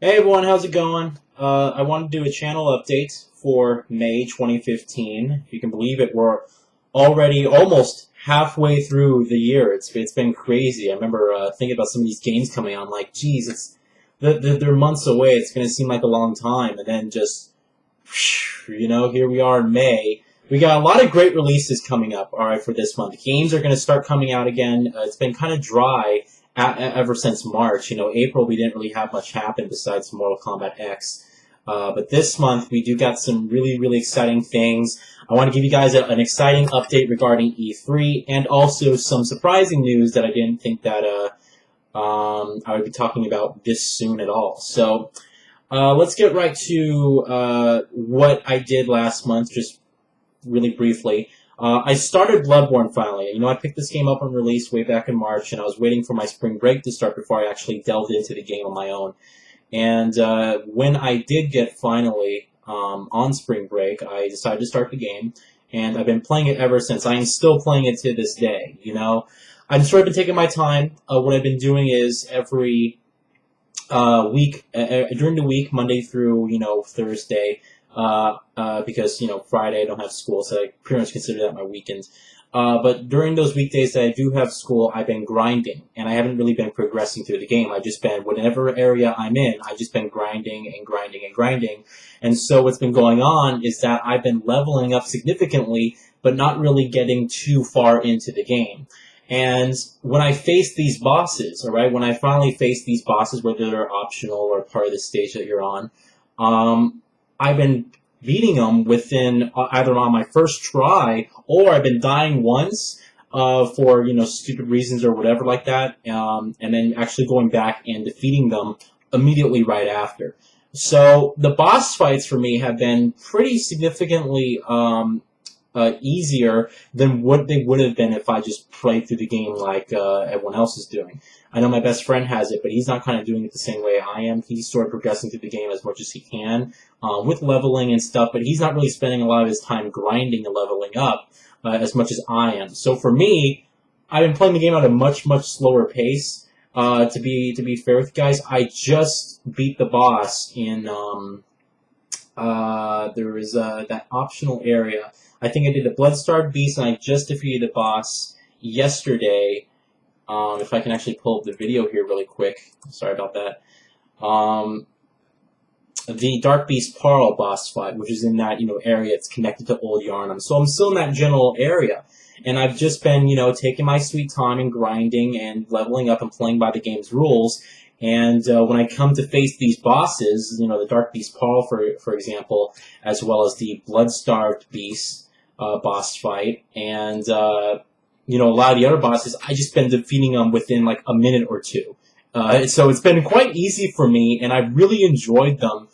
Hey everyone, how's it going? I want to do a channel update for May 2015. If you can believe it, we're already almost halfway through the year. It's been crazy. I remember thinking about some of these games coming out. I'm like, geez, they're months away. It's going to seem like a long time, and then just here we are in May. We got a lot of great releases coming up, all right, for this month. Games are going to start coming out again. It's been kind of dry ever since March. April we didn't really have much happen besides Mortal Kombat X. But this month we do got some really, really exciting things. I want to give you guys an exciting update regarding E3 and also some surprising news that I didn't think that I would be talking about this soon at all. So let's get right to what I did last month, just really briefly. I started Bloodborne finally. I picked this game up on release way back in March, and I was waiting for my spring break to start before I actually delved into the game on my own. And when I did get finally on spring break, I decided to start the game, and I've been playing it ever since. I am still playing it to this day. I've sort of been taking my time. What I've been doing is every week during the week, Monday through Thursday, because Friday I don't have school, so I pretty much consider that my weekend. But during those weekdays that I do have school, I've been grinding, and I haven't really been progressing through the game. I've just been, whatever area I'm in, I've just been grinding and grinding and grinding. And so what's been going on is that I've been leveling up significantly, but not really getting too far into the game. And when I face these bosses, all right, when I finally face these bosses, whether they're optional or part of the stage that you're on, I've been beating them within either on my first try, or I've been dying once for stupid reasons or whatever like that, and then actually going back and defeating them immediately right after. So the boss fights for me have been pretty significantly easier than what they would have been if I just played through the game like everyone else is doing. I know my best friend has it, but he's not kind of doing it the same way I am. He's sort of progressing through the game as much as he can with leveling and stuff, but he's not really spending a lot of his time grinding and leveling up as much as I am. So for me, I've been playing the game at a much, much slower pace. To be fair with you guys, I just beat the boss in there was that optional area. I think I did the Bloodstarved Beast, and I just defeated the boss yesterday. If I can actually pull up the video here really quick. Sorry about that. The Dark Beast Parl boss fight, which is in that area. It's connected to Old Yarnum. So I'm still in that general area. And I've just been, taking my sweet time and grinding and leveling up and playing by the game's rules. And when I come to face these bosses, the Dark Beast Parl, for example, as well as the Bloodstarved Beast boss fight, and a lot of the other bosses, I just been defeating them within like a minute or two. So it's been quite easy for me, and I really enjoyed them.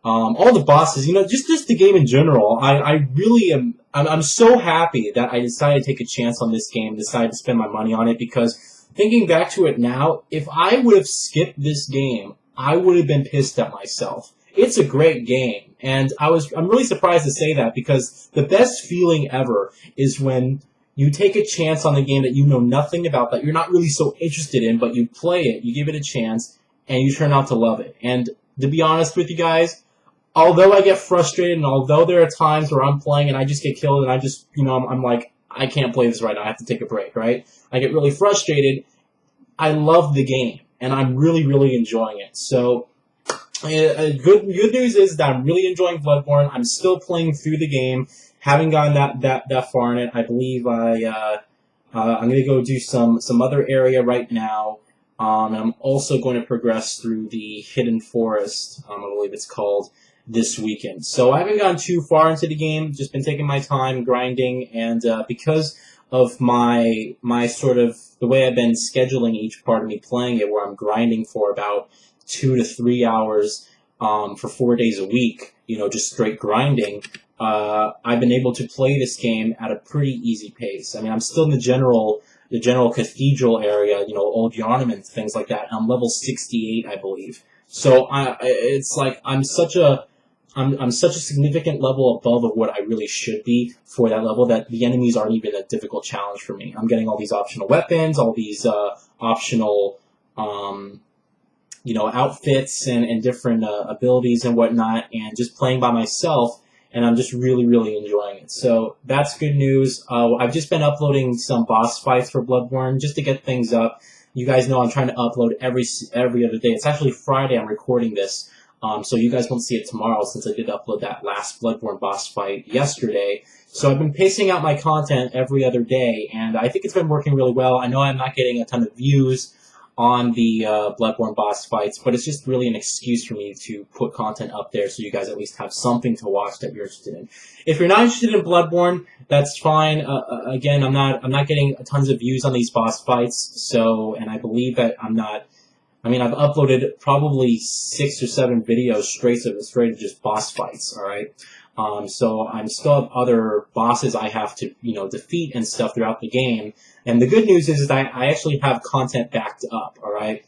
All the bosses, just the game in general. I really am. I'm so happy that I decided to take a chance on this game, decided to spend my money on it, because thinking back to it now, if I would have skipped this game, I would have been pissed at myself. It's a great game, and I'm really surprised to say that, because the best feeling ever is when you take a chance on a game that you know nothing about, that you're not really so interested in, but you play it, you give it a chance, and you turn out to love it. And to be honest with you guys, although I get frustrated, and although there are times where I'm playing and I just get killed, and I just, I'm like, I can't play this right now, I have to take a break, right? I get really frustrated. I love the game, and I'm really, really enjoying it. So, good news is that I'm really enjoying Bloodborne. I'm still playing through the game. Haven't gotten that far in it. I believe I'm gonna go do some other area right now. And I'm also going to progress through the Hidden Forest. I believe it's called, this weekend. So I haven't gone too far into the game. Just been taking my time grinding, and because of my sort of the way I've been scheduling each part of me playing it, where I'm grinding for about 2 to 3 hours for 4 days a week, just straight grinding. I've been able to play this game at a pretty easy pace. I mean, I'm still in the general cathedral area, Old Yarnum and things like that. I'm level 68, I believe. So it's like I'm such a significant level above of what I really should be for that level, that the enemies aren't even a difficult challenge for me. I'm getting all these optional weapons, all these optional outfits and different abilities and whatnot, and just playing by myself. And I'm just really, really enjoying it. So that's good news. I've just been uploading some boss fights for Bloodborne just to get things up. You guys know I'm trying to upload every other day. It's actually Friday I'm recording this, so you guys won't see it tomorrow since I did upload that last Bloodborne boss fight yesterday. So I've been pacing out my content every other day, and I think it's been working really well. I know I'm not getting a ton of views on the Bloodborne boss fights, but it's just really an excuse for me to put content up there so you guys at least have something to watch that you're interested in. If you're not interested in Bloodborne, that's fine. Again, I'm not getting tons of views on these boss fights, and I believe that I've uploaded probably 6 or 7 videos straight to just boss fights, alright? So I'm still have other bosses I have to, defeat and stuff throughout the game. And the good news is that I actually have content backed up, alright?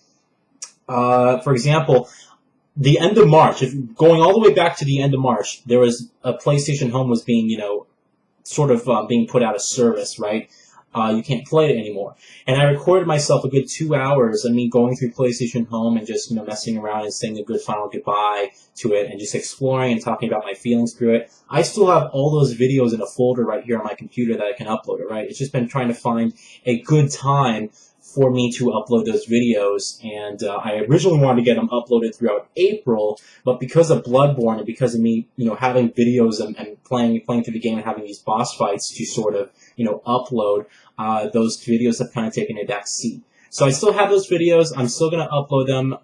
For example, the end of March, going all the way back to the end of March, there was a PlayStation Home was being, being put out of service, right? You can't play it anymore. And I recorded myself a good 2 hours of me going through PlayStation Home and just, messing around and saying a good final goodbye to it and just exploring and talking about my feelings through it. I still have all those videos in a folder right here on my computer that I can upload it, right? It's just been trying to find a good time for me to upload those videos, and I originally wanted to get them uploaded throughout April, but because of Bloodborne and because of me, having videos and playing through the game and having these boss fights to sort of, upload, those videos have kind of taken a back seat. So I still have those videos. I'm still going to upload them.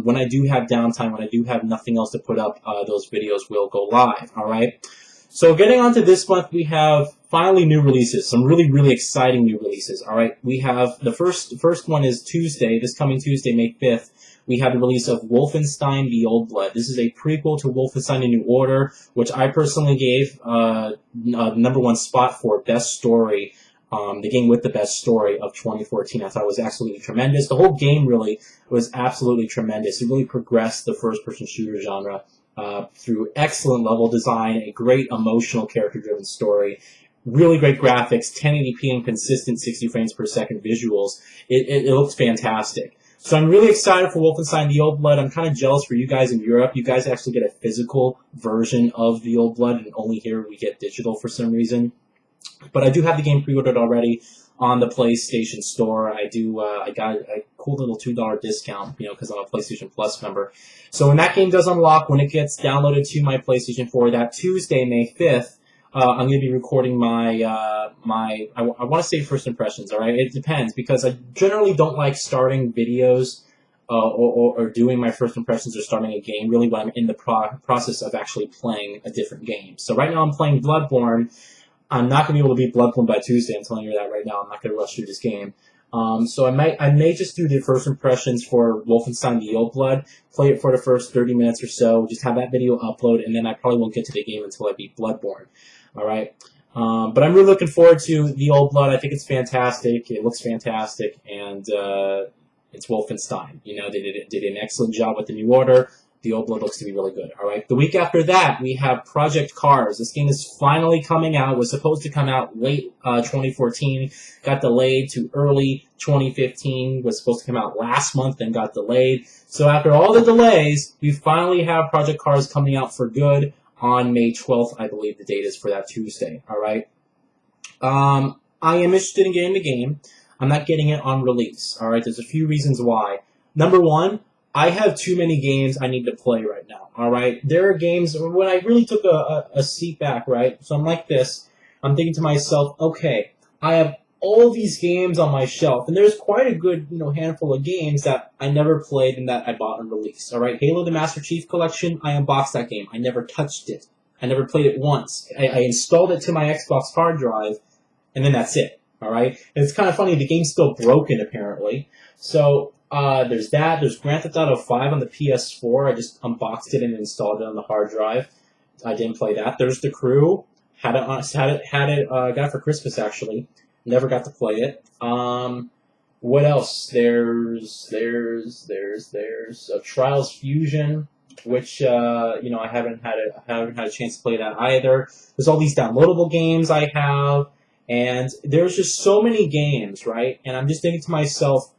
When I do have downtime, when I do have nothing else to put up, those videos will go live, all right? So getting on to this month, we have finally new releases, some really, really exciting new releases, all right? We have the first one is Tuesday, this coming Tuesday, May 5th. We have the release of Wolfenstein: The Old Blood. This is a prequel to Wolfenstein: A New Order, which I personally gave #1 spot for best story, the game with the best story of 2014. I thought it was absolutely tremendous. The whole game really was absolutely tremendous. It really progressed the first-person shooter genre through excellent level design, a great emotional character-driven story, really great graphics, 1080p and consistent 60 frames per second visuals. It looks fantastic. So I'm really excited for Wolfenstein: The Old Blood. I'm kind of jealous for you guys in Europe. You guys actually get a physical version of The Old Blood, and only here we get digital for some reason. But I do have the game pre-ordered already on the PlayStation Store. I got a cool little $2 discount, because I'm a PlayStation Plus member. So when that game does unlock, when it gets downloaded to my PlayStation 4, that Tuesday, May 5th, I'm going to be recording I want to say first impressions, alright? It depends, because I generally don't like starting videos or doing my first impressions or starting a game, really when I'm in the process of actually playing a different game. So right now I'm playing Bloodborne. I'm not going to be able to beat Bloodborne by Tuesday. I'm telling you that right now. I'm not going to rush through this game. So I may just do the first impressions for Wolfenstein: The Old Blood, play it for the first 30 minutes or so, just have that video upload, and then I probably won't get to the game until I beat Bloodborne. Alright? But I'm really looking forward to The Old Blood. I think it's fantastic. It looks fantastic, and it's Wolfenstein. They did an excellent job with the New Order. The Old Blood looks to be really good. All right. The week after that, we have Project Cars. This game is finally coming out. It was supposed to come out late 2014. Got delayed to early 2015. Was supposed to come out last month, then got delayed. So after all the delays, we finally have Project Cars coming out for good on May 12th. I believe the date is for that Tuesday. All right. I am interested in getting the game. I'm not getting it on release. All right. There's a few reasons why. Number one, I have too many games I need to play right now, alright? There are games, when I really took a seat back, right? So I'm like this, I'm thinking to myself, okay, I have all these games on my shelf, and there's quite a good, handful of games that I never played and that I bought on release, alright? Halo the Master Chief Collection, I unboxed that game. I never touched it. I never played it once. I installed it to my Xbox hard drive, and then that's it, alright? And it's kind of funny, the game's still broken, apparently. So, there's that. There's Grand Theft Auto 5 on the PS4. I just unboxed it and installed it on the hard drive. I didn't play that. There's The Crew. Got it for Christmas, actually. Never got to play it. What else? There's Trials Fusion, which I haven't had a chance to play that either. There's all these downloadable games I have, and there's just so many games, right? And I'm just thinking to myself,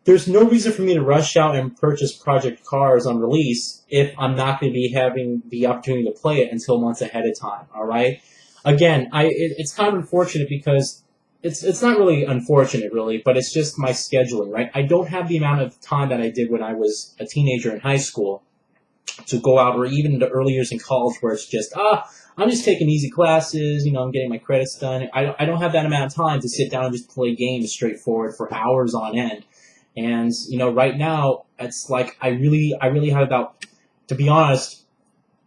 there's no reason for me to rush out and purchase Project Cars on release if I'm not going to be having the opportunity to play it until months ahead of time. All right. Again, it's kind of unfortunate because it's not really unfortunate really, but it's just my scheduling. Right. I don't have the amount of time that I did when I was a teenager in high school to go out, or even in the early years in college where it's just I'm just taking easy classes. I'm getting my credits done. I don't have that amount of time to sit down and just play games straightforward for hours on end. And right now it's like I really have about, to be honest,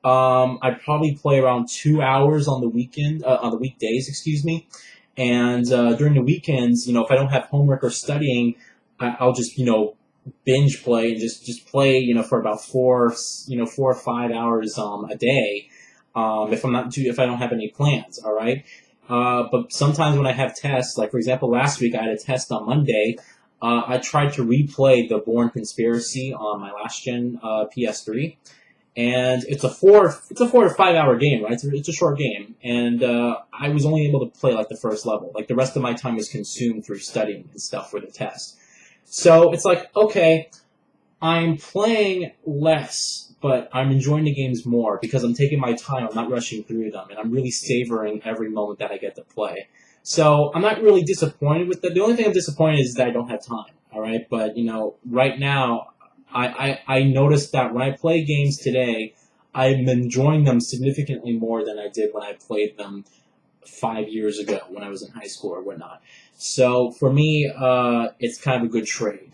I probably play around 2 hours on the weekdays, excuse me, and during the weekends, if I don't have homework or studying, I'll just binge play and just play for about 4 or 5 hours a day, if I don't have any plans, all right. But sometimes when I have tests, like for example last week I had a test on Monday. I tried to replay the Bourne Conspiracy on my last gen PS3, and it's a 4 to 5 hour game, right? It's a short game, and I was only able to play like the first level. Like the rest of my time was consumed through studying and stuff for the test. So it's like, okay, I'm playing less, but I'm enjoying the games more because I'm taking my time. I'm not rushing through them, and I'm really savoring every moment that I get to play. So I'm not really disappointed with that. The only thing I'm disappointed is that I don't have time. All right, but right now, I noticed that when I play games today, I'm enjoying them significantly more than I did when I played them 5 years ago when I was in high school or whatnot. So for me, it's kind of a good trade.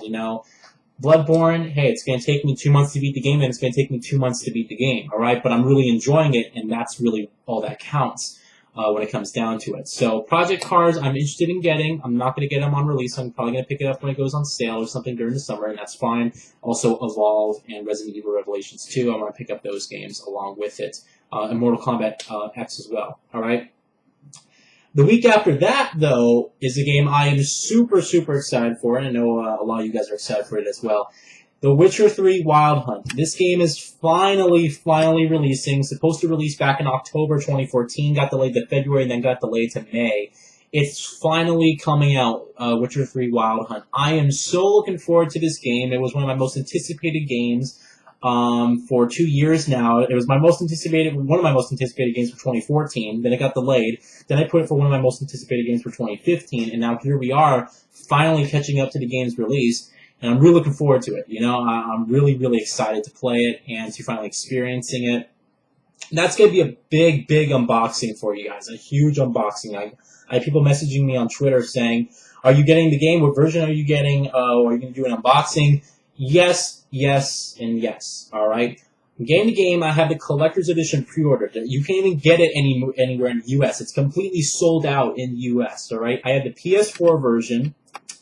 Bloodborne, hey, it's going to take me 2 months to beat the game, and it's going to take me 2 months to beat the game, all right? But I'm really enjoying it, and that's really all that counts when it comes down to it. So Project Cars, I'm interested in getting. I'm not going to get them on release. I'm probably going to pick it up when it goes on sale or something during the summer, and that's fine. Also, Evolve and Resident Evil Revelations 2, I'm going to pick up those games along with it. And Mortal Kombat X as well, all right? The week after that, though, is a game I am super, super excited for, and I know a lot of you guys are excited for it as well. The Witcher 3 Wild Hunt. This game is finally releasing. Supposed to release back in October 2014, got delayed to February, and then got delayed to May. It's finally coming out, Witcher 3 Wild Hunt. I am so looking forward to this game. It was one of my most anticipated games for 2 years now. It was one of my most anticipated games for 2014. Then it got delayed. Then I put it for one of my most anticipated games for 2015, and now here we are, finally catching up to the game's release, and I'm really looking forward to it. I'm really, really excited to play it and to finally experiencing it. And that's going to be a big, big unboxing for you guys, a huge unboxing. I have people messaging me on Twitter saying, are you getting the game? What version are you getting? Are you going to do an unboxing? Yes, yes, and yes. All right. Game to game, I have the collector's edition pre-ordered. You can't even get it anywhere in the U.S. It's completely sold out in the U.S. All right. I have the PS4 version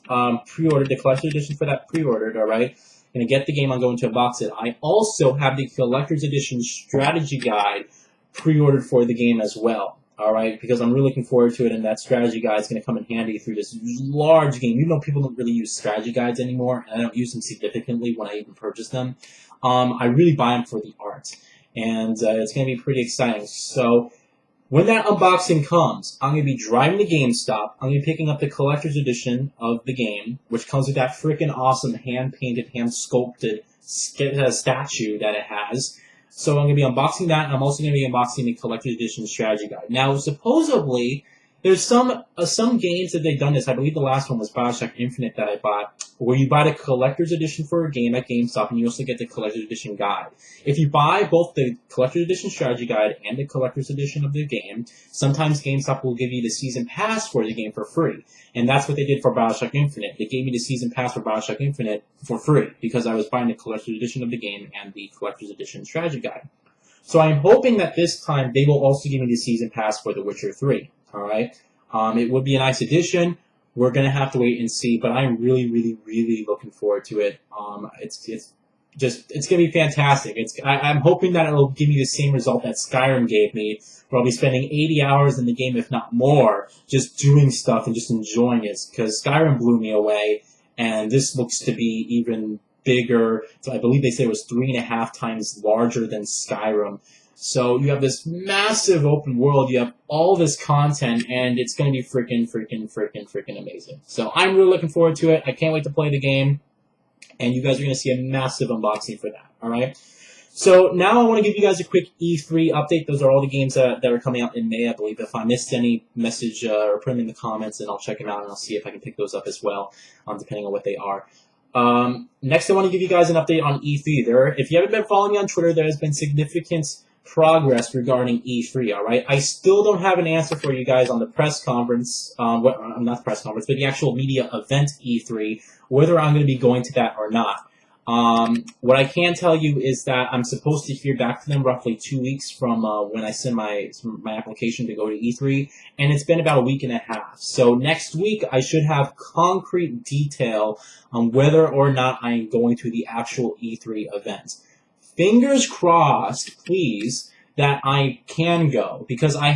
pre-ordered, the collector's edition for that pre-ordered. All right. Gonna get the game. I'm going to unbox it. I also have the collector's edition strategy guide pre-ordered for the game as well. All right, because I'm really looking forward to it, and that strategy guide is going to come in handy through this large game. People don't really use strategy guides anymore, and I don't use them significantly when I even purchase them. I really buy them for the art, and it's going to be pretty exciting. So when that unboxing comes, I'm going to be driving to GameStop. I'm going to be picking up the collector's edition of the game, which comes with that freaking awesome hand-painted, hand-sculpted statue that it has. So I'm going to be unboxing that, and I'm also going to be unboxing the collector's edition strategy guide. Now, supposedly, there's some games that they've done this. I believe the last one was BioShock Infinite that I bought, where you buy the collector's edition for a game at GameStop, and you also get the collector's edition guide. If you buy both the collector's edition strategy guide and the collector's edition of the game, sometimes GameStop will give you the season pass for the game for free. And that's what they did for BioShock Infinite. They gave me the season pass for BioShock Infinite for free because I was buying the collector's edition of the game and the collector's edition strategy guide. So I'm hoping that this time they will also give me the season pass for The Witcher 3. All right. It would be a nice addition. We're gonna have to wait and see, but I'm really, really, really looking forward to it. It's gonna be fantastic. I'm hoping that it'll give me the same result that Skyrim gave me, where I'll be spending 80 hours in the game, if not more, just doing stuff and just enjoying it. Because Skyrim blew me away, and this looks to be even bigger. So I believe they say it was 3.5 times larger than Skyrim. So you have this massive open world, you have all this content, and it's going to be freaking amazing. So I'm really looking forward to it. I can't wait to play the game. and you guys are going to see a massive unboxing for that, all right? So now I want to give you guys a quick E3 update. Those are all the games that are coming out in May, I believe. If I missed any message or put them in the comments, then I'll check them out and I'll see if I can pick those up as well, depending on what they are. Next, I want to give you guys an update on E3. If you haven't been following me on Twitter, there has been significant progress regarding E3, all right? I still don't have an answer for you guys on the press conference, not the press conference, but the actual media event E3, whether I'm going to be going to that or not. What I can tell you is that I'm supposed to hear back from them roughly 2 weeks from when I send my application to go to E3, and it's been about a week and a half. So next week I should have concrete detail on whether or not I am going to the actual E3 event. Fingers crossed, please, that I can go, because I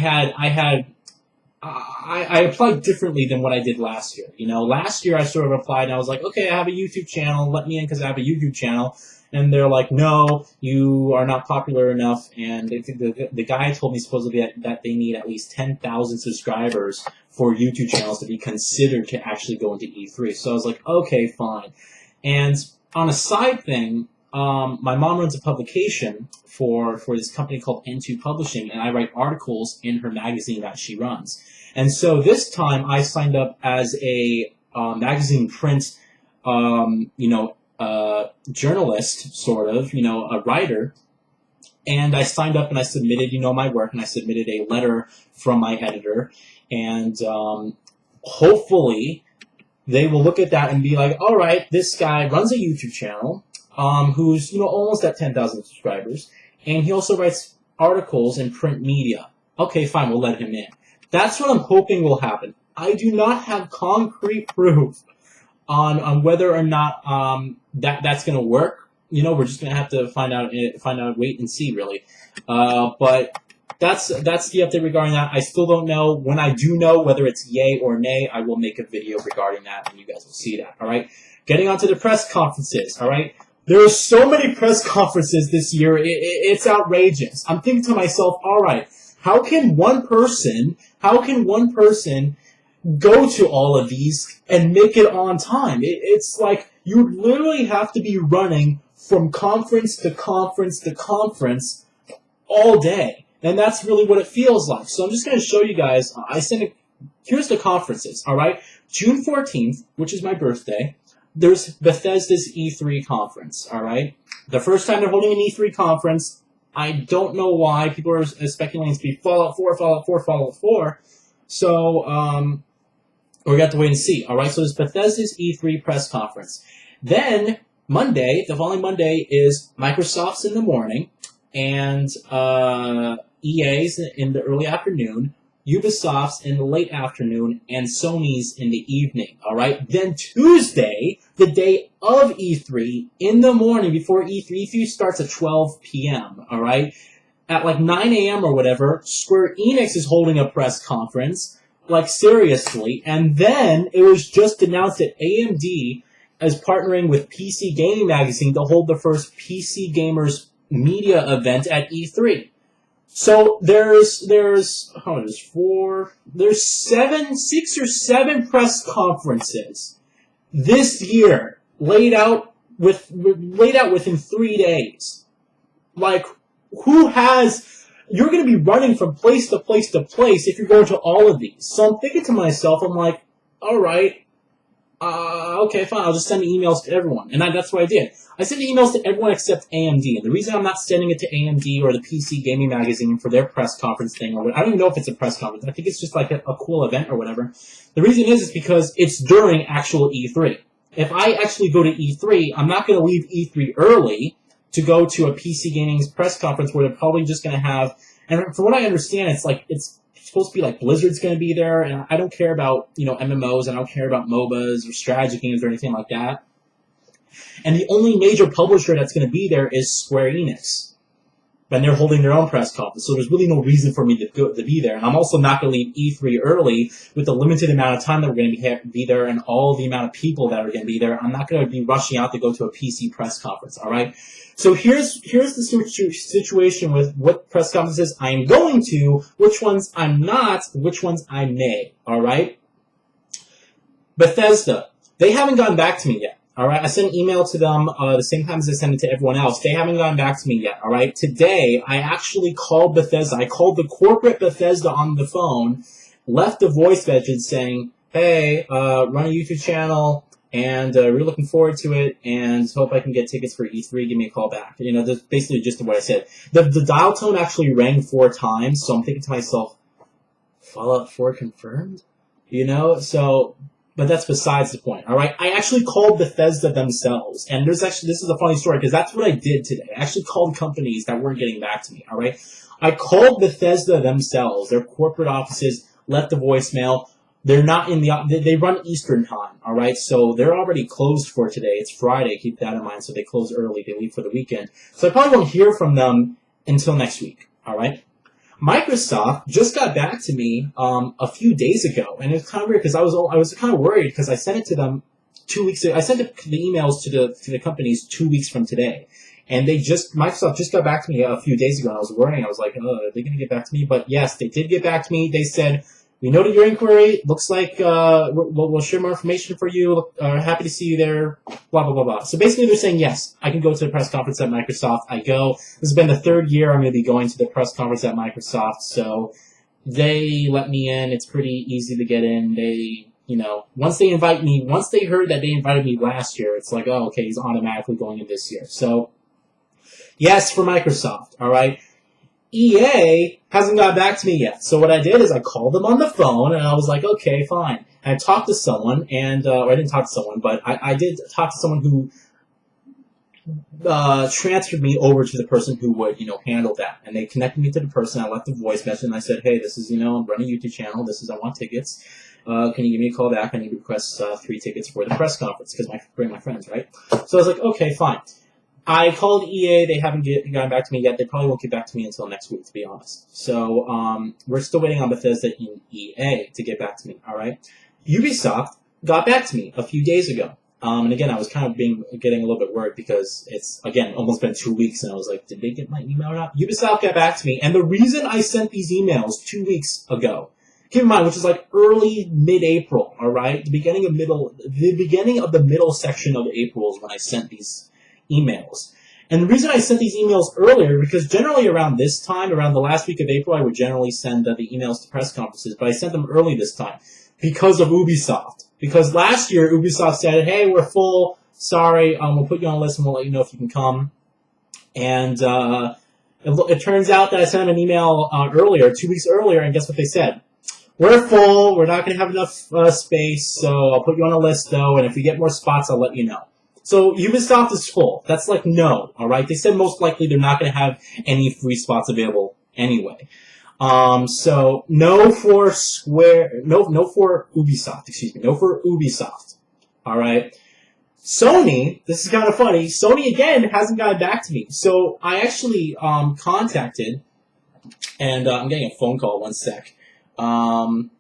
applied differently than what I did last year. You know, last year I sort of applied and I was like, okay, I have a YouTube channel, let me in because I have a YouTube channel. And they're like, no, you are not popular enough. And the guy told me supposedly that they need at least 10,000 subscribers for YouTube channels to be considered to actually go into E3. So I was like, okay, fine. And on a side thing, my mom runs a publication for this company called N2 Publishing, and I write articles in her magazine that she runs. And so this time I signed up as a magazine print, journalist, sort of, a writer. And I signed up and I submitted, my work, and I submitted a letter from my editor. And hopefully they will look at that and be like, all right, this guy runs a YouTube channel, who's, almost at 10,000 subscribers, and he also writes articles in print media. Okay, fine, we'll let him in. That's what I'm hoping will happen. I do not have concrete proof on whether or not that's going to work. We're just going to have to find out, wait and see, really. But that's the update regarding that. I still don't know. When I do know whether it's yay or nay, I will make a video regarding that, and you guys will see that, all right? Getting on to the press conferences, all right? There are so many press conferences this year, it's outrageous. I'm thinking to myself, all right, how can one person go to all of these and make it on time? It's like you literally have to be running from conference to conference to conference all day. And that's really what it feels like. So I'm just going to show you guys, here's the conferences, all right? June 14th, which is my birthday, there's Bethesda's E3 conference, all right? The first time they're holding an E3 conference, I don't know why. People are speculating to be Fallout 4, Fallout 4, Fallout 4. So, we're going to have to wait and see, all right? So there's Bethesda's E3 press conference. Then, Monday, the following Monday, is Microsoft's in the morning, and EA's in the early afternoon, Ubisoft's in the late afternoon, and Sony's in the evening, all right? Then Tuesday, the day of E3, in the morning before E3 starts at 12 p.m., all right? At like 9 a.m. or whatever, Square Enix is holding a press conference, like seriously, and then it was just announced that AMD is partnering with PC Gaming Magazine to hold the first PC Gamers media event at E3. So there's 6 or 7 press conferences this year laid out within 3 days. Like, you're going to be running from place to place to place if you're going to all of these. So I'm thinking to myself, I'm like, all right, okay, fine, I'll just send emails to everyone. And that's what I did. I sent emails to everyone except AMD. And the reason I'm not sending it to AMD or the PC Gaming Magazine for their press conference thing, or I don't even know if it's a press conference. I think it's just like a cool event or whatever. The reason is because it's during actual E3. If I actually go to E3, I'm not going to leave E3 early to go to a PC Gaming's press conference where they're probably just going to have, and from what I understand, it's supposed to be like Blizzard's going to be there, and I don't care about, MMOs, and I don't care about MOBAs or strategy games or anything like that. And the only major publisher that's going to be there is Square Enix. And they're holding their own press conference, so there's really no reason for me to be there. And I'm also not going to leave E3 early with the limited amount of time that we're going to be there and all the amount of people that are going to be there. I'm not going to be rushing out to go to a PC press conference, all right? So here's the situation with what press conferences I'm going to, which ones I'm not, which ones I may, all right? Bethesda, they haven't gotten back to me yet. All right, I sent an email to them the same time as I sent it to everyone else. They haven't gotten back to me yet. All right, today I actually called Bethesda. I called the corporate Bethesda on the phone, left a voice message saying, "Hey, run a YouTube channel, and really looking forward to it, and hope I can get tickets for E3. Give me a call back." You know, that's basically just what I said. The dial tone actually rang 4 times, so I'm thinking to myself, Fallout 4 confirmed? You know, so. But that's besides the point, all right? I actually called Bethesda themselves, and this is a funny story, because that's what I did today. I actually called companies that weren't getting back to me, all right? I called Bethesda themselves, their corporate offices, left a voicemail. They're not in they run Eastern time, all right? So they're already closed for today. It's Friday, keep that in mind, so they close early. They leave for the weekend. So I probably won't hear from them until next week, all right? Microsoft just got back to me a few days ago, and it's kind of weird because I was kind of worried because I sent it to them 2 weeks ago. I sent the emails to the companies 2 weeks from today, and Microsoft just got back to me a few days ago, and I was worrying. I was like, oh, are they going to get back to me? But yes, they did get back to me. They said, "We noted your inquiry. Looks like we'll share more information for you. Happy to see you there." Blah, blah, blah, blah. So basically they're saying, yes, I can go to the press conference at Microsoft. I go. This has been the 3rd year I'm going to be going to the press conference at Microsoft. So they let me in. It's pretty easy to get in. They, once they heard that they invited me last year, it's like, oh, okay, he's automatically going in this year. So yes, for Microsoft, all right? EA hasn't got back to me yet. So what I did is I called them on the phone, and I was like, okay, fine. And I talked to someone, and or I didn't talk to someone, but I did talk to someone who transferred me over to the person who would, handle that. And they connected me to the person. I left a voice message, and I said, hey, this is, I'm running a YouTube channel. I want tickets. Can you give me a call back? I need to request 3 tickets for the press conference because bring my friends, right? So I was like, okay, fine. I called EA. They haven't gotten back to me yet. They probably won't get back to me until next week, to be honest. So we're still waiting on Bethesda and EA to get back to me, all right? Ubisoft got back to me a few days ago. And again, I was kind of getting a little bit worried because it's, again, almost been 2 weeks, and I was like, did they get my email or not? Ubisoft got back to me, and the reason I sent these emails 2 weeks ago, keep in mind, which is like early, mid-April, all right? The beginning of the middle section of April is when I sent these emails. And the reason I sent these emails earlier, because generally around this time, around the last week of April, I would generally send the emails to press conferences, but I sent them early this time because of Ubisoft. Because last year, Ubisoft said, hey, we're full, sorry, we'll put you on a list and we'll let you know if you can come. And it turns out that I sent them an email earlier, 2 weeks earlier, and guess what they said? We're full, we're not going to have enough space, so I'll put you on a list, though, and if we get more spots, I'll let you know. So Ubisoft is full. That's like no, all right? They said most likely they're not going to have any free spots available anyway. So no for Ubisoft, excuse me. No for Ubisoft. All right. Sony, this is kind of funny. Sony again hasn't gotten back to me. So I actually contacted, and I'm getting a phone call. One sec. I'm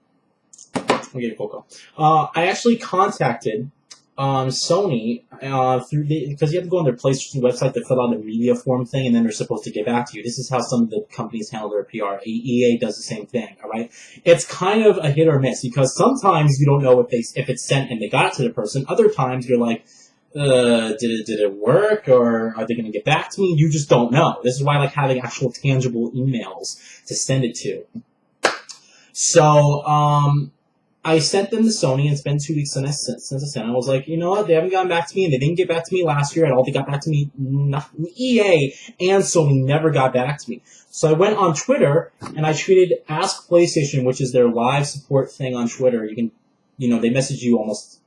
getting a phone call. I actually contacted Sony because you have to go on their PlayStation website to fill out a media form thing, and then they're supposed to get back to you. This is how some of the companies handle their PR. EA does the same thing. All right, it's kind of a hit or miss because sometimes you don't know if it's sent and they got it to the person. Other times you're like, did it work, or are they going to get back to me? You just don't know. This is why I like having actual tangible emails to send it to. So I sent them to Sony, and it's been 2 weeks since I sent. I was like, you know what? They haven't gotten back to me, and they didn't get back to me last year at all. They got back to me. EA and Sony never got back to me. So I went on Twitter, and I tweeted Ask PlayStation, which is their live support thing on Twitter. You can, they message you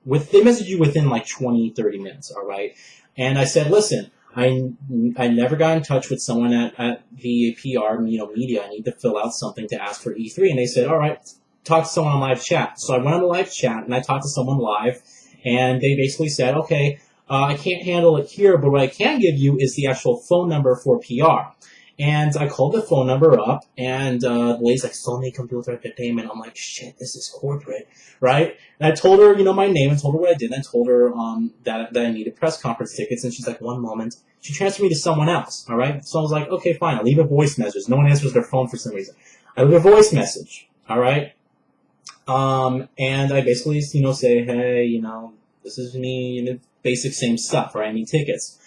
within like 20, 30 minutes, all right? And I said, listen, I never got in touch with someone at the PR, media. I need to fill out something to ask for E3. And they said, all right, talk to someone on live chat. So I went on a live chat, and I talked to someone live, and they basically said, okay, I can't handle it here, but what I can give you is the actual phone number for PR. And I called the phone number up, and the lady's like, Sony Computer Entertainment. I'm like, shit, this is corporate, right? And I told her, my name, and told her what I did, and I told her that I needed press conference tickets, and she's like, one moment. She transferred me to someone else, all right? So I was like, okay, fine, I'll leave a voice message. No one answers their phone for some reason. I leave a voice message, all right? And I basically, say, hey, this is me, basic same stuff, right? I need tickets.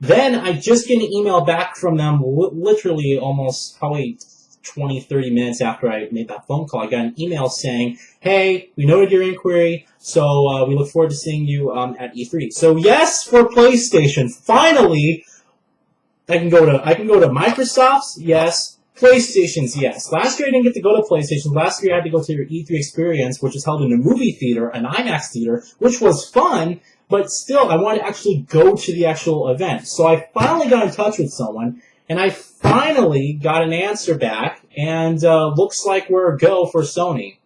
Then I just get an email back from them literally almost probably 20, 30 minutes after I made that phone call. I got an email saying, hey, we noted your inquiry, so we look forward to seeing you at E3. So yes, for PlayStation, finally, I can go to Microsoft's, yes. PlayStation's, yes. Last year I didn't get to go to PlayStation. Last year I had to go to your E3 experience, which is held in a movie theater, an IMAX theater, which was fun, but still I wanted to actually go to the actual event. So I finally got in touch with someone, and I finally got an answer back, and looks like we're a go for Sony.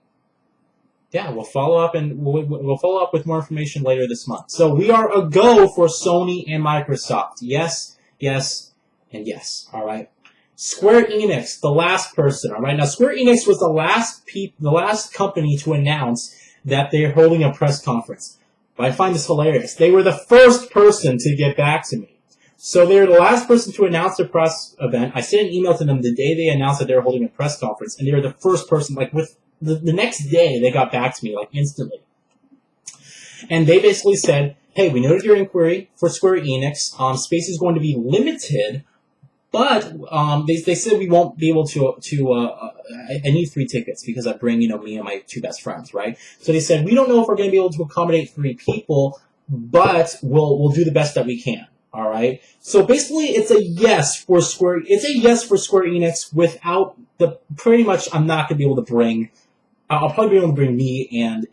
Yeah, we'll follow up, and we'll follow up with more information later this month. So we are a go for Sony and Microsoft. Yes, yes, and yes. All right. Square Enix, the last person. All right. Now, Square Enix was the last company to announce that they're holding a press conference. But I find this hilarious. They were the first person to get back to me. So they're the last person to announce their press event. I sent an email to them the day they announced that they were holding a press conference, and they were the first person, like with the next day, they got back to me, like instantly. And they basically said, hey, we noted your inquiry for Square Enix. Space is going to be limited, but they said we won't be able to I need 3 tickets because I bring, me and my 2 best friends, right? So they said, we don't know if we're going to be able to accommodate 3 people, but we'll do the best that we can. All right. So basically, it's a yes for Square. It's a yes for Square Enix without pretty much. I'm not going to be able to bring. I'll probably be able to bring me and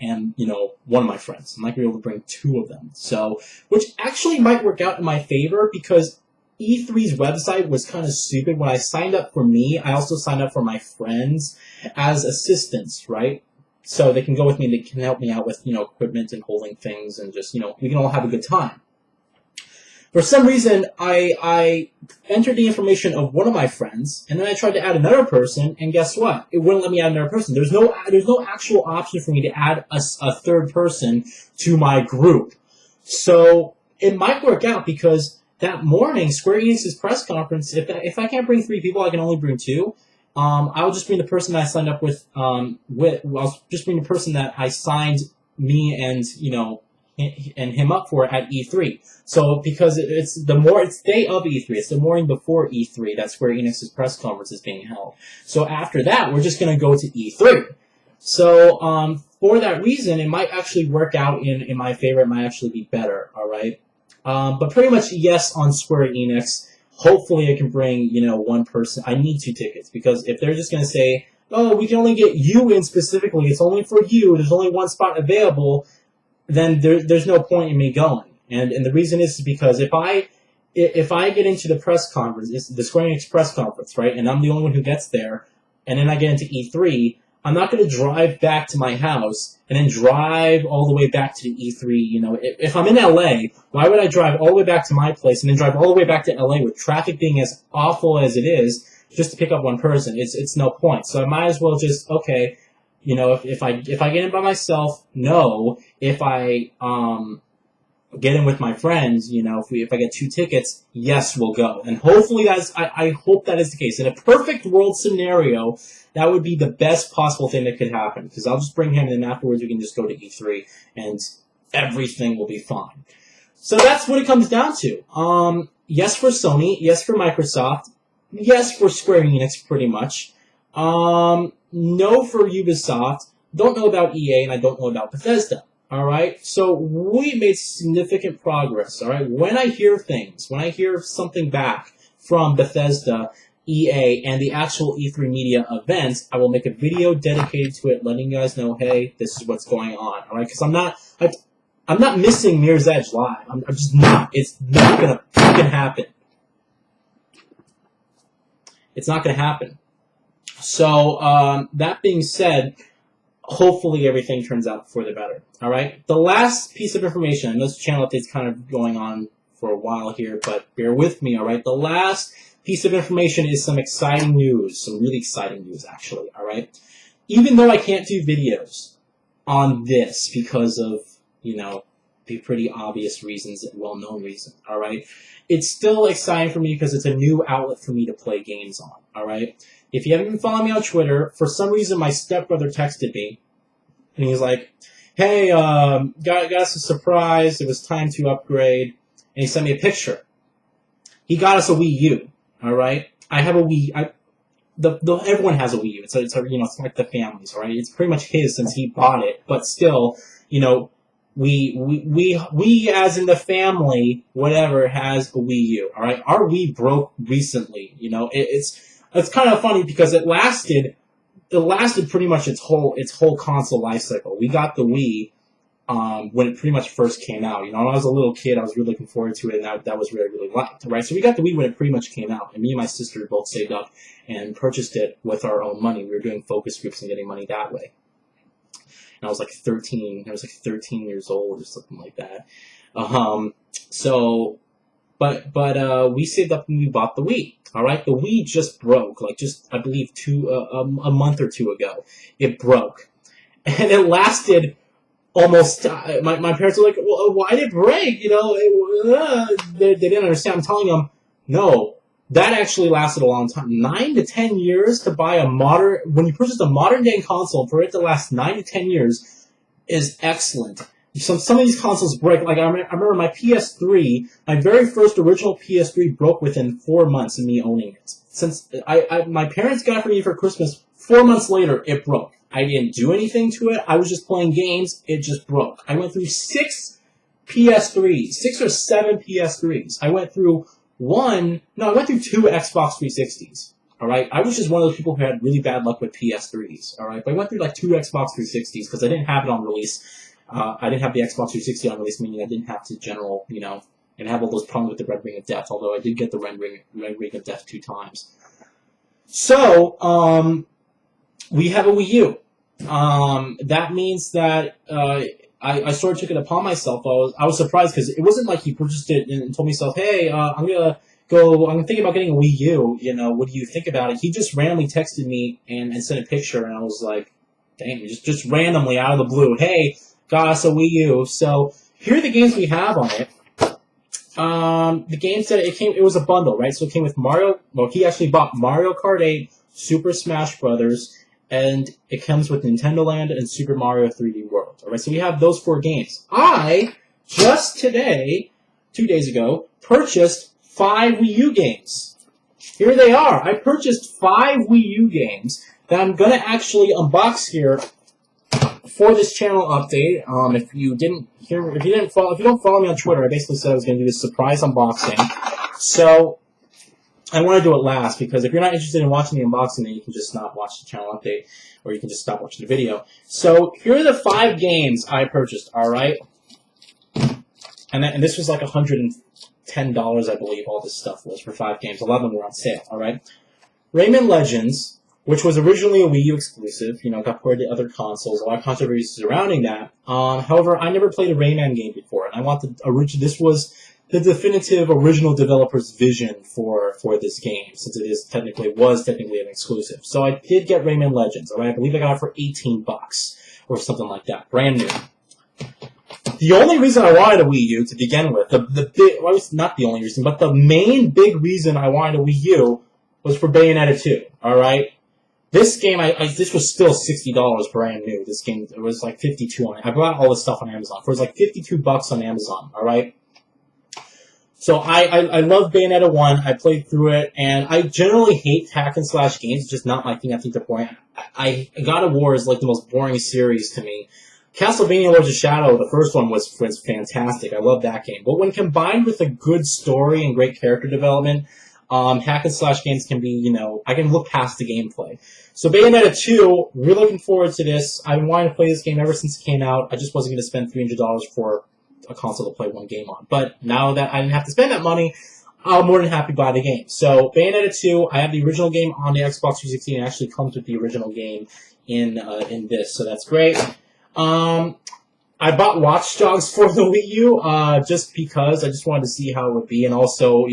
one of my friends. I'm not going to be able to bring 2 of them. So, which actually might work out in my favor because E3's website was kind of stupid. When I signed up for me, I also signed up for my friends as assistants, right? So they can go with me. They can help me out with equipment and holding things and just we can all have a good time. For some reason, I entered the information of one of my friends, and then I tried to add another person, and guess what? It wouldn't let me add another person. There's no actual option for me to add a third person to my group. So it might work out because that morning, Square Enix's press conference, if I can't bring 3 people, I can only bring 2. I'll just bring the person that I signed up with. I'll just bring the person that I signed me and him up for at E3. So because it's day of E3, it's the morning before E3 that Square Enix's press conference is being held. So after that, we're just going to go to E3. So for that reason, it might actually work out in my favor. It might actually be better. All right. But pretty much yes on Square Enix. Hopefully, I can bring 1 person. I need 2 tickets because if they're just going to say, "Oh, we can only get you in specifically. It's only for you. There's only 1 spot available," then there's no point in me going. And the reason is because if I get into the press conference, it's the Square Enix press conference, right, and I'm the only one who gets there, and then I get into E3, I'm not going to drive back to my house and then drive all the way back to the E3. If I'm in LA, why would I drive all the way back to my place and then drive all the way back to LA with traffic being as awful as it is just to pick up 1 person? It's no point. So I might as well just, okay, if I get in by myself, no. If I get in with my friends, if I get 2 tickets, yes, we'll go. And hopefully I hope that is the case. In a perfect world scenario, that would be the best possible thing that could happen. Because I'll just bring him, and then afterwards we can just go to E3, and everything will be fine. So that's what it comes down to. Yes for Sony, yes for Microsoft, yes for Square Enix, pretty much. No for Ubisoft. Don't know about EA, and I don't know about Bethesda. All right? So we made significant progress. All right? When I hear something back from Bethesda, EA, and the actual E3 media events, I will make a video dedicated to it, letting you guys know, hey, this is what's going on. All right? Because I'm not missing Mirror's Edge Live. I'm just not. It's not gonna fucking happen. It's not gonna happen. So, that being said, hopefully everything turns out for the better. All right? The last piece of information, and this channel update's kind of going on for a while here, but bear with me, all right? The last piece of information is some exciting news, some really exciting news, actually, all right? Even though I can't do videos on this because of, the pretty obvious reasons and well-known reasons, all right? It's still exciting for me because it's a new outlet for me to play games on, all right? If you haven't been following me on Twitter, for some reason my stepbrother texted me, and he's like, hey, got us a surprise. It was time to upgrade, and he sent me a picture. He got us a Wii U. All right, I have a Wii. Everyone has a Wii U. It's it's like the family's, right? It's pretty much his since he bought it, but still, you know, we as in the family, whatever, has a Wii U. All right, our Wii broke recently. It's kind of funny because it lasted pretty much its whole console life cycle. We got the Wii when it pretty much first came out. When I was a little kid, I was really looking forward to it, and that was what I really liked, right? So we got the Wii when it pretty much came out, and me and my sister both saved up and purchased it with our own money. We were doing focus groups and getting money that way. And I was like 13. I was like 13 years old or something like that. But we saved up and we bought the Wii. All right, the Wii just broke, I believe a month or two ago. It broke, and it lasted almost. My parents were like, well, "Why did it break?" They didn't understand. I'm telling them, no, that actually lasted a long time. 9 to 10 years to buy when you purchase a modern day console, for it to last 9 to 10 years is excellent. Some of these consoles break. Like I remember my PS3, my very first original PS3 broke within 4 months of me owning it. Since my parents got it for me for Christmas, 4 months later it broke. I didn't do anything to it. I was just playing games. It just broke. I went through 6 or 7 PS3s. I went through 2 Xbox 360s. All right, I was just one of those people who had really bad luck with PS3s. All right, but I went through like 2 Xbox 360s because I didn't have it on release. I didn't have the Xbox 360 on release, meaning I didn't have to and have all those problems with the Red Ring of Death, although I did get the Red Ring of Death 2 times. So, we have a Wii U. That means that I sort of took it upon myself. I was surprised because it wasn't like he purchased it and told himself, hey, I'm thinking about getting a Wii U, what do you think about it? He just randomly texted me and sent a picture, and I was like, dang, just randomly out of the blue, hey, got us a Wii U. So here are the games we have on it. The games that it was a bundle, right? So it came with Mario. Well, he actually bought Mario Kart 8, Super Smash Brothers, and it comes with Nintendo Land and Super Mario 3D World. All right, so we have those 4 games. I just today, 2 days ago, purchased 5 Wii U games. Here they are. I purchased 5 Wii U games that I'm gonna actually unbox here for this channel update. If you don't follow me on Twitter, I basically said I was gonna do this surprise unboxing. So I want to do it last because if you're not interested in watching the unboxing, then you can just not watch the channel update, or you can just stop watching the video. So here are the 5 games I purchased. All right, and this was like $110, I believe. All this stuff was for 5 games. 11 were on sale. All right, Rayman Legends, which was originally a Wii U exclusive, got ported to other consoles. A lot of controversy surrounding that. However, I never played a Rayman game before, and I want the original. This was the definitive original developer's vision for this game, since it was technically an exclusive. So I did get Rayman Legends. All right, I believe I got it for $18 or something like that, brand new. The only reason I wanted a Wii U to begin with, not the only reason, but the main big reason I wanted a Wii U was for Bayonetta 2. All right. This game, this was still $60 brand new. This game, it was like $52 on it. I bought all this stuff on Amazon. It was like $52 on Amazon, all right? So I love Bayonetta 1. I played through it, and I generally hate hack and slash games. It's just not my thing. I think they're boring. God of War is like the most boring series to me. Castlevania Lords of Shadow, the first one was fantastic. I love that game. But when combined with a good story and great character development, hack and slash games can be, I can look past the gameplay. So Bayonetta 2, really looking forward to this. I've been wanting to play this game ever since it came out. I just wasn't going to spend $300 for a console to play one game on. But now that I didn't have to spend that money, I'm more than happy to buy the game. So Bayonetta 2, I have the original game on the Xbox 360, and it actually comes with the original game in this, so that's great. I bought Watch Dogs for the Wii U just because I just wanted to see how it would be, and also,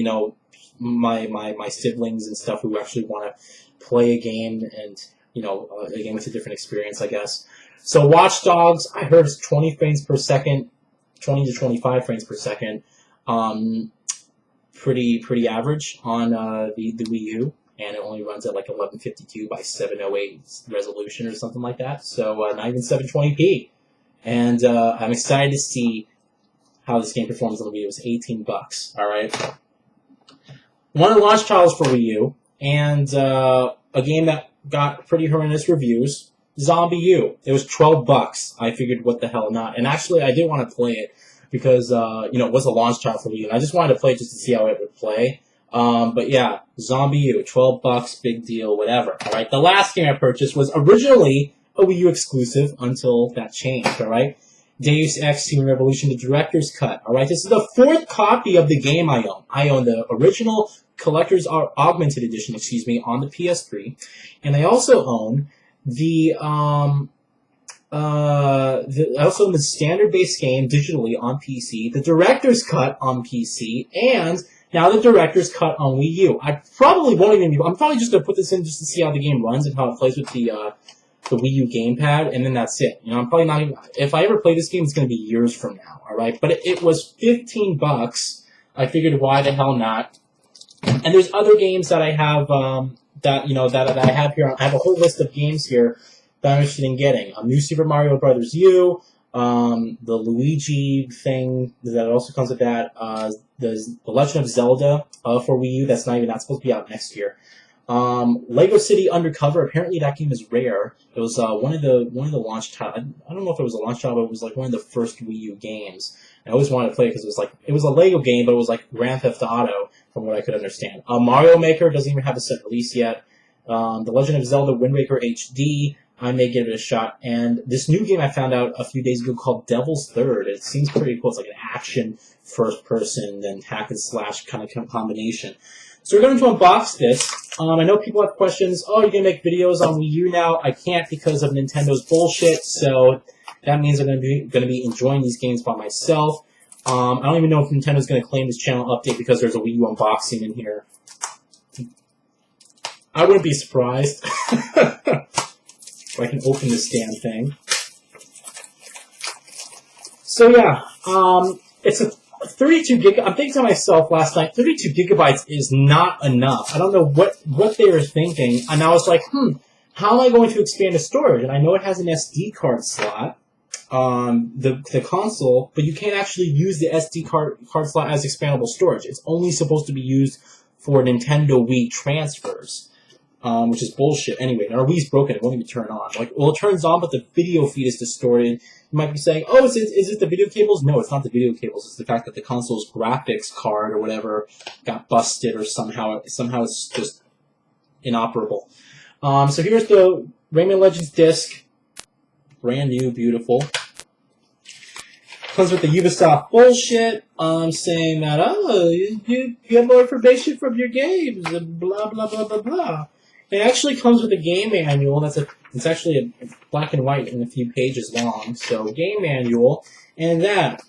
my siblings and stuff who actually want to play a game and, a game with a different experience, I guess. So Watch Dogs, I heard it's 20 frames per second, 20 to 25 frames per second. Pretty average on the Wii U, and it only runs at like 1152 by 708 resolution or something like that. So not even 720p. And I'm excited to see how this game performs on the Wii U. It was $18, all right? One of the launch titles for Wii U, and a game that got pretty horrendous reviews, Zombie U. It was $12. I figured, what the hell not? And actually, I did want to play it because, it was a launch title for Wii U, and I just wanted to play it just to see how it would play. But yeah, Zombie U, $12, big deal, whatever. All right, the last game I purchased was originally a Wii U exclusive until that changed. All right, Deus Ex: Human Revolution, the Director's Cut. All right, this is the 4th copy of the game I own. I own the original Collector's Augmented Edition, on the PS3, and I also own the standard base game digitally on PC, the Director's Cut on PC, and now the Director's Cut on Wii U. I probably won't even I'm probably just going to put this in just to see how the game runs and how it plays with the Wii U gamepad, and then that's it. I'm probably not even, if I ever play this game, it's going to be years from now, alright? But it was $15. I figured, why the hell not? And there's other games that I have, that I have here. I have a whole list of games here that I'm interested in getting. New Super Mario Bros. U, the Luigi thing that also comes with that, the Legend of Zelda for Wii U, that's supposed to be out next year. Lego City Undercover, apparently that game is rare. It was one of the launch titles. I don't know if it was a launch title, but it was like one of the first Wii U games. I always wanted to play it because it was a Lego game, but it was like Grand Theft Auto, from what I could understand. Mario Maker doesn't even have a set release yet. The Legend of Zelda Wind Waker HD, I may give it a shot. And this new game I found out a few days ago called Devil's Third. It seems pretty cool. It's like an action first-person, then hack and slash kind of combination. So we're going to unbox this. I know people have questions. Oh, you're going to make videos on Wii U now? I can't because of Nintendo's bullshit, so that means I'm going to be enjoying these games by myself. I don't even know if Nintendo's going to claim this channel update because there's a Wii U unboxing in here. I wouldn't be surprised. If I can open this damn thing. So yeah, it's a 32 gig. I'm thinking to myself last night, 32 gigabytes is not enough. I don't know what they were thinking, and I was like, how am I going to expand the storage? And I know it has an SD card slot, the console, but you can't actually use the SD card slot as expandable storage. It's only supposed to be used for Nintendo Wii transfers, which is bullshit. Anyway, our Wii's broken. It won't even turn on. It turns on, but the video feed is distorted. You might be saying, oh, is it the video cables? No, it's not the video cables. It's the fact that the console's graphics card or whatever got busted or somehow it's just inoperable. So here's the Rayman Legends disc. Brand new, beautiful. Comes with the Ubisoft bullshit, saying that, oh, you get more information from your games, and blah, blah, blah, blah, blah. It actually comes with a game manual. It's actually a black and white and a few pages long. So, game manual, and that.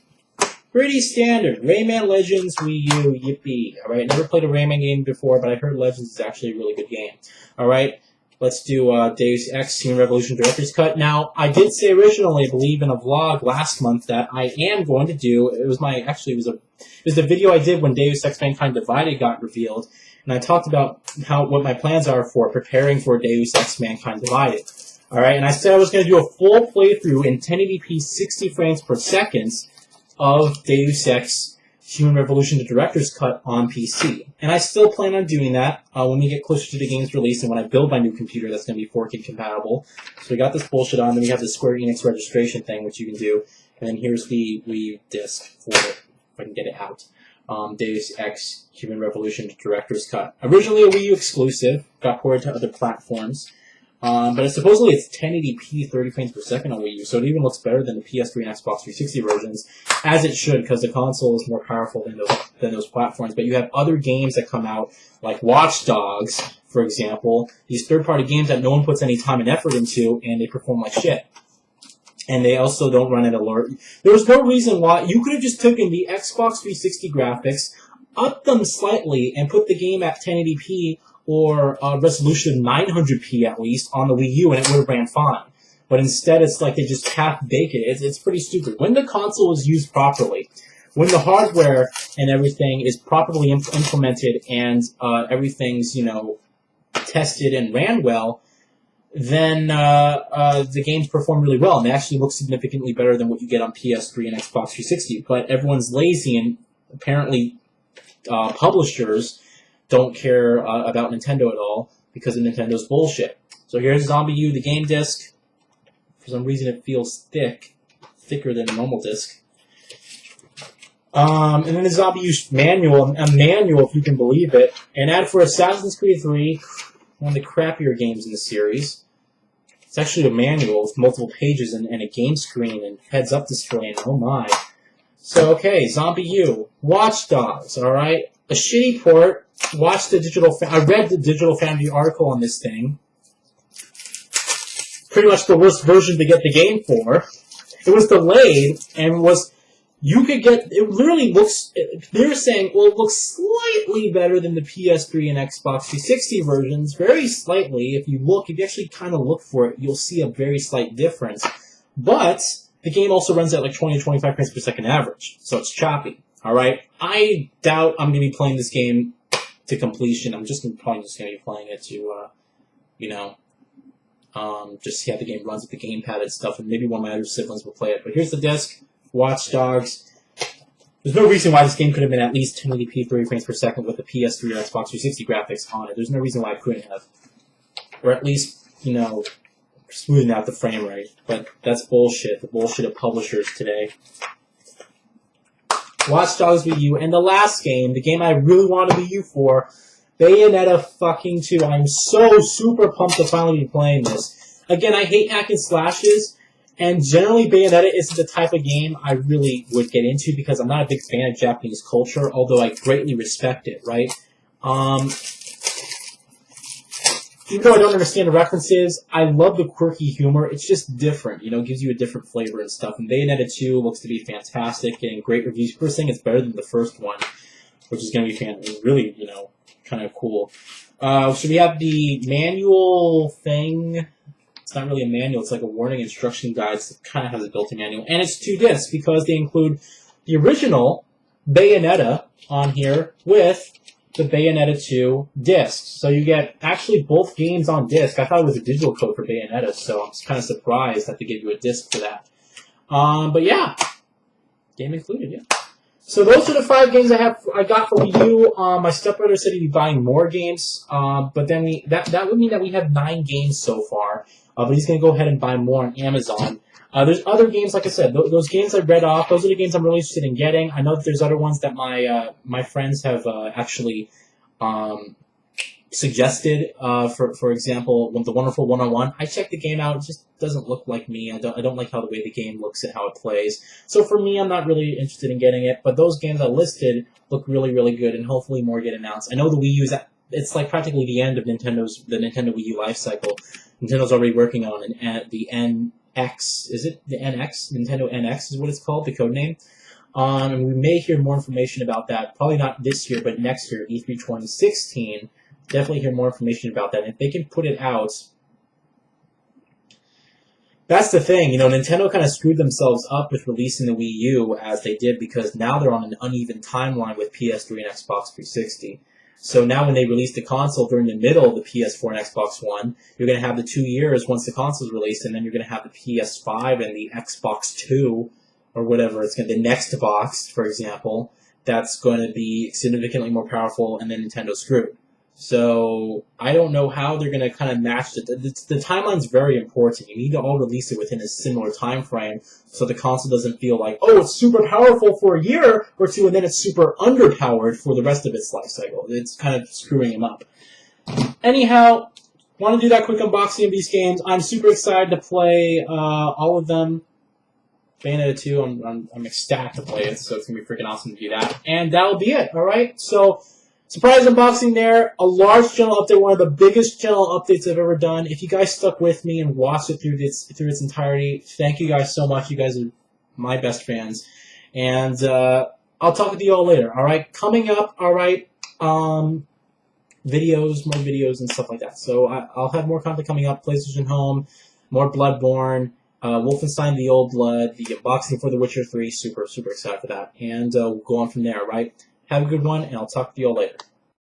Pretty standard. Rayman Legends Wii U, yippee. Alright, never played a Rayman game before, but I heard Legends is actually a really good game. Alright, let's do Deus Ex Human Revolution Director's Cut. Now, I did say originally, I believe in a vlog last month, that I am going to do, it was the video I did when Deus Ex Mankind Divided got revealed, and I talked about what my plans are for preparing for Deus Ex Mankind Divided. Alright, and I said I was going to do a full playthrough in 1080p 60 frames per second of Deus Ex Human Revolution, the Director's Cut on PC. And I still plan on doing that when we get closer to the game's release and when I build my new computer that's going to be 4K compatible. So we got this bullshit on, then we have the Square Enix registration thing, which you can do. And then here's the Wii disc for it, if I can get it out. Deus Ex Human Revolution, the Director's Cut. Originally a Wii U exclusive, got ported to other platforms. But supposedly it's 1080p 30 frames per second on Wii U, so it even looks better than the PS3 and Xbox 360 versions, as it should, because the console is more powerful than those platforms. But you have other games that come out, like Watch Dogs, for example, these third-party games that no one puts any time and effort into, and they perform like shit. And they also don't run at alert. There was no reason why. You could have just taken the Xbox 360 graphics, upped them slightly, and put the game at 1080p or resolution 900p at least on the Wii U, and it would have ran fine. But instead, it's like they just half-bake it. It's pretty stupid. When the console is used properly, when the hardware and everything is properly implemented and everything's, tested and ran well, then the games perform really well, and they actually look significantly better than what you get on PS3 and Xbox 360. But everyone's lazy, and apparently publishers don't care about Nintendo at all because of Nintendo's bullshit. So here's Zombie U, the game disc. For some reason, it feels thicker than a normal disc. And then the Zombie U manual, a manual if you can believe it. An ad for Assassin's Creed 3, one of the crappier games in the series. It's actually a manual with multiple pages and a game screen and heads-up display, and oh my. So, okay, Zombie U. Watch Dogs, alright? A shitty port. Watch the Digital... I read the Digital Foundry article on this thing. Pretty much the worst version to get the game for. It was delayed and was... You could get... It literally looks... They're saying, well, it looks slightly better than the PS3 and Xbox 360 versions. Very slightly. If you actually kind of look for it, you'll see a very slight difference. But the game also runs at like 20 to 25 frames per second average. So it's choppy. Alright? I doubt I'm going to be playing this game to completion. I'm probably just going to be playing it to, just see how the game runs with the gamepad and stuff. And maybe one of my other siblings will play it. But here's the disc. Watch Dogs. There's no reason why this game could have been at least 1080p 30 frames per second with the PS3 or Xbox 360 graphics on it. There's no reason why it couldn't have. Or at least, smoothing out the frame rate. But that's bullshit. The bullshit of publishers today. Watch Dogs Wii U. And the last game, the game I really wanted Wii U for, Bayonetta fucking 2. I'm so super pumped to finally be playing this. Again, I hate hack and slashes. And generally, Bayonetta isn't the type of game I really would get into because I'm not a big fan of Japanese culture, although I greatly respect it, right? Even though I don't understand the references, I love the quirky humor. It's just different, it gives you a different flavor and stuff. And Bayonetta 2 looks to be fantastic, getting great reviews. First thing, it's better than the first one, which is going to be really, kind of cool. So we have the manual thing. It's not really a manual, it's like a warning instruction guide. So it kind of has a built-in manual. And it's 2 discs because they include the original Bayonetta on here with the Bayonetta 2 discs. So you get actually both games on disc. I thought it was a digital code for Bayonetta, so I'm kind of surprised that they give you a disc for that. But yeah, game included, yeah. So those are the 5 games I got for Wii U. My stepbrother said he'd be buying more games, but then that would mean that we have 9 games so far. But he's going to go ahead and buy more on Amazon. There's other games, like I said, those games I read off, those are the games I'm really interested in getting. I know that there's other ones that my friends have actually suggested. For example, the Wonderful 101. I checked the game out. It just doesn't look like me. I don't like how the way the game looks and how it plays. So for me, I'm not really interested in getting it. But those games I listed look really, really good, and hopefully more get announced. I know the Wii U it's like practically the end of the Nintendo Wii U life cycle. Nintendo's already working on the NX. Is it the NX? Nintendo NX is what it's called, the code name. And we may hear more information about that. Probably not this year, but next year, E3 2016. Definitely hear more information about that. And if they can put it out, that's the thing. Nintendo kind of screwed themselves up with releasing the Wii U as they did because now they're on an uneven timeline with PS3 and Xbox 360. So now when they release the console during the middle of the PS4 and Xbox One, you're going to have the 2 years once the console's released, and then you're going to have the PS5 and the Xbox 2, or whatever. It's going to be the next box, for example, that's going to be significantly more powerful, and then Nintendo's screwed. So I don't know how they're going to kind of match it. The timeline's very important. You need to all release it within a similar time frame so the console doesn't feel like, oh, it's super powerful for a year or 2, and then it's super underpowered for the rest of its life cycle. It's kind of screwing them up. Anyhow, want to do that quick unboxing of these games. I'm super excited to play all of them. Bayonetta 2, I'm ecstatic to play it, so it's going to be freaking awesome to do that. And that'll be it, alright? So, surprise unboxing there, a large channel update, one of the biggest channel updates I've ever done. If you guys stuck with me and watched it through its entirety, thank you guys so much. You guys are my best fans. And I'll talk with you all later, alright? Coming up, alright, more videos and stuff like that. So I'll have more content coming up, PlayStation Home, more Bloodborne, Wolfenstein The Old Blood, the unboxing for The Witcher 3, super, super excited for that. And we'll go on from there, alright? Have a good one, and I'll talk to you all later.